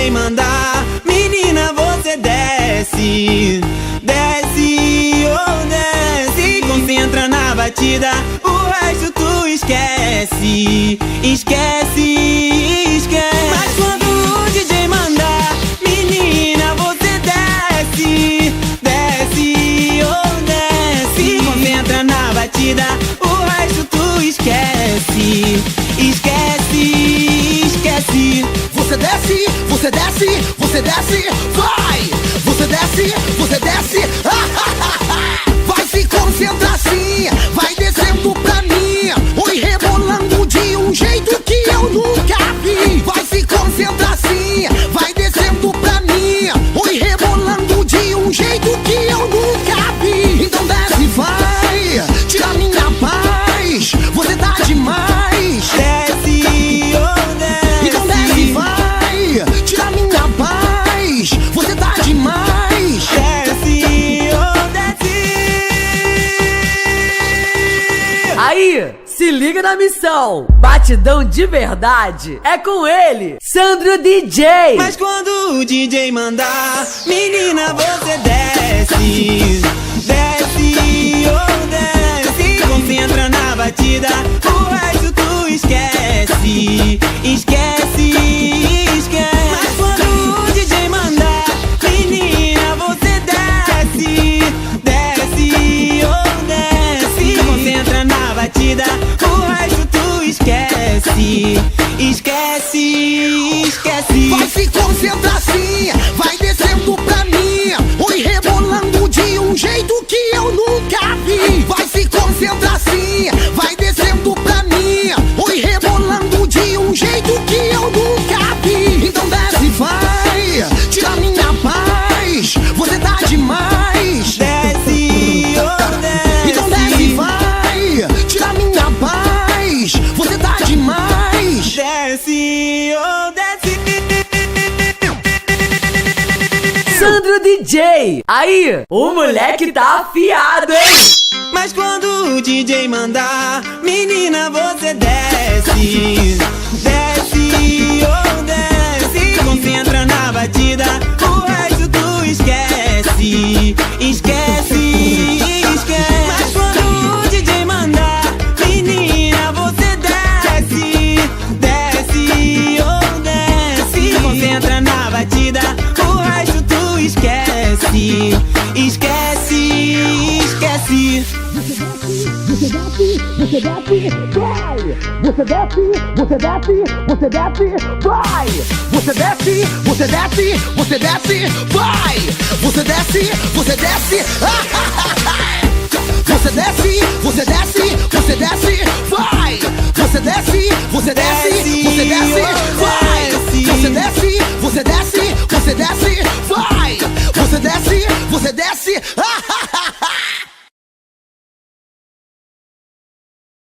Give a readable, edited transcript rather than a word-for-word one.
DJ mandar, menina, você desce, desce, oh desce. Concentra na batida, o resto tu esquece, esquece, esquece. Mas quando o DJ mandar, menina, você desce, desce, oh desce. Concentra na batida, o resto tu esquece, esquece, esquece. Você desce, você desce, você desce, vai! Você desce, você desce, vai se concentrar sim, vai descendo pra mim, oi rebolando de um jeito que eu nunca vi. Vai se concentrar sim, vai descendo pra mim, oi rebolando de um jeito que eu nunca vi. Então desce, vai, tira minha paz, você tá demais. Desce, oh desce. Então desce, vai, tira minha paz, você tá demais. Desce, oh desce. Aí, se liga na missão. Batidão de verdade é com ele, Sandro DJ. Mas quando o DJ mandar, menina, você desce, desce, oh desce. Concentra na batida, o resto tu esquece, esquece, esquece. Mas quando o DJ mandar, menina, você desce, desce, oh desce. Concentra na batida, o resto tu esquece, esquece, esquece. Vai se concentrar sim, vai descendo pra mim, oi rebolando de um jeito que eu nunca vi. Vai se concentrar sim, vai descendo pra mim, oi rebolando de um jeito que eu nunca vi. Então desce, vai, tira minha paz, você tá demais. Desce, oh desce. Então desce, vai, tira minha paz, você tá demais. Desce, oh desce. Sandro DJ. Aí, o moleque tá afiado, hein? Mas quando o DJ mandar, menina, você desce, desce, oh desce. Concentra na batida, o resto tu esquece, esquece, esquece. Mas quando o DJ mandar, menina, você desce, desce, oh desce. Concentra na batida, o resto tu esquece, esquece, esquece. Você desce, você desce, vai! Você desce, você desce, você desce, vai! Você desce, você desce, você desce, vai! Você desce, você desce, você desce, você desce, você desce, vai! Você desce, você desce, você desce, vai!